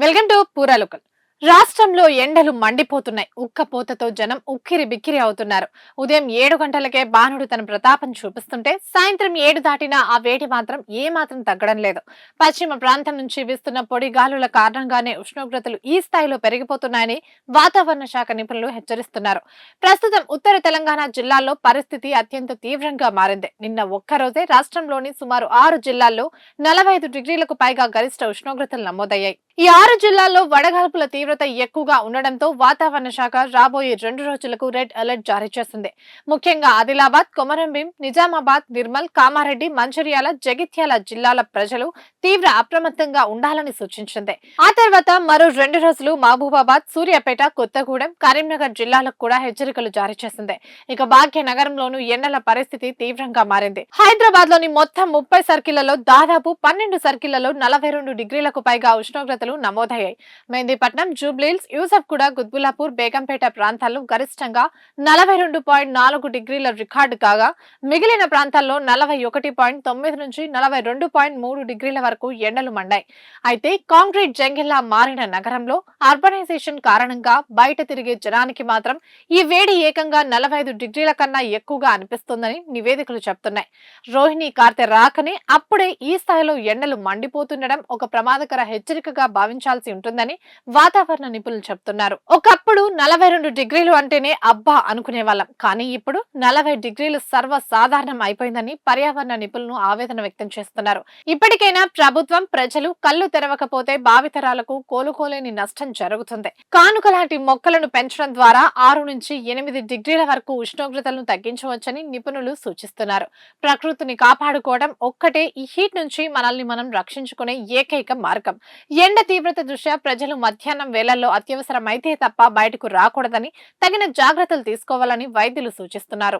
Welcome to పూరా local. రాష్ట్రంలో ఎండలు మండిపోతున్నాయి. ఉక్కపోతతో జనం ఉక్కిరి బిక్కిరి అవుతున్నారు. ఉదయం 7 గంటలకే బాణుడు తన ప్రతాపం చూపిస్తుంటే సాయంత్రం 7 దాటినా ఆ వేడి మాత్రం ఏమాత్రం తగ్గడం లేదు. పశ్చిమ ప్రాంతం నుంచి వీస్తున్న పొడి గాలుల కారణంగానే ఉష్ణోగ్రతలు ఈ స్థాయిలో పెరిగిపోతున్నాయని వాతావరణ శాఖ నిపుణులు హెచ్చరిస్తున్నారు. ప్రస్తుతం ఉత్తర తెలంగాణ జిల్లాల్లో పరిస్థితి అత్యంత తీవ్రంగా మారింది. నిన్న ఒక్కరోజే రాష్ట్రంలోని సుమారు 6 జిల్లాల్లో 45 డిగ్రీలకు పైగా గరిష్ట ఉష్ణోగ్రతలు నమోదయ్యాయి. ఈ 6 జిల్లాల్లో వడగాల్పుల తీవ్రత ఎక్కువగా ఉండడంతో వాతావరణ శాఖ రాబోయే 2 రోజులకు రెడ్ అలర్ట్ జారీ చేసింది. ముఖ్యంగా ఆదిలాబాద్, కొమరంభీం, నిజామాబాద్, నిర్మల్, కామారెడ్డి, మంచిర్యాల, జగిత్యాల జిల్లాల ప్రజలు తీవ్ర అప్రమత్తంగా ఉండాలని సూచించింది. ఆ తర్వాత మరో 2 రోజులు మహబూబాబాద్, సూర్యాపేట, కొత్తగూడెం, కరీంనగర్ జిల్లాలకు కూడా హెచ్చరికలు జారీ చేసింది. ఇక భాగ్యనగరంలోనూ ఎండల పరిస్థితి తీవ్రంగా మారింది. హైదరాబాద్ లోని మొత్తం 30 సర్కిళ్లలో దాదాపు 12 సర్కిళ్లలో 42 డిగ్రీలకు పైగా ఉష్ణోగ్రతలు నమోదయ్యాయి. మెహందీపట్నం, జూబ్లీహిల్స్, యూసఫ్గూడ, గుత్బుల్లాపూర్, బేగంపేట ప్రాంతాల్లో గరిష్టంగా 42.4 డిగ్రీల రికార్డు కాగా మిగిలిన ప్రాంతాల్లో 41.9 నుంచి 42.3 డిగ్రీల వరకు ఎండలు మండాయి. అయితే కాంక్రీట్ జంగిల్లా మారిన నగరంలో అర్బనైజేషన్ కారణంగా బయట తిరిగే జనానికి మాత్రం ఈ వేడి ఏకంగా 45 డిగ్రీల కన్నా ఎక్కువగా అనిపిస్తోందని నివేదికలు చెబుతున్నాయి. రోహిణి కార్తె రాకనే అప్పుడే ఈ స్థాయిలో ఎండలు మండిపోతుండడం ఒక ప్రమాదకర హెచ్చరికగా భావించాల్సి ఉంటుందని వాతావరణ నిపుణులు చెబుతున్నారు. ఒకప్పుడు 42 డిగ్రీలు అంటేనే అబ్బా అనుకునే వాళ్ళం, కానీ ఇప్పుడు 40 డిగ్రీలు సర్వసాధారణం అయిపోయిందని పర్యావరణ నిపుణులు ఆవేదన వ్యక్తం చేస్తున్నారు. ఇప్పటికైనా ప్రభుత్వం, ప్రజలు కళ్లు తెరవకపోతే భావితరాలకు కోలుకోలేని నష్టం జరుగుతుంది. కానుక లాంటి మొక్కలను పెంచడం ద్వారా 6 నుంచి 8 డిగ్రీల వరకు ఉష్ణోగ్రతలను తగ్గించవచ్చని నిపుణులు సూచిస్తున్నారు. ప్రకృతిని కాపాడుకోవడం ఒక్కటే ఈ హీట్ నుంచి మనల్ని మనం రక్షించుకునే ఏకైక మార్గం. ఎండ తీవ్రత దృష్ట్యా ప్రజలు మధ్యాహ్నం వేళల్లో అత్యవసరమైతే తప్ప బయటకు రాకూడదని, తగిన జాగ్రత్తలు తీసుకోవాలని వైద్యులు సూచిస్తున్నారు.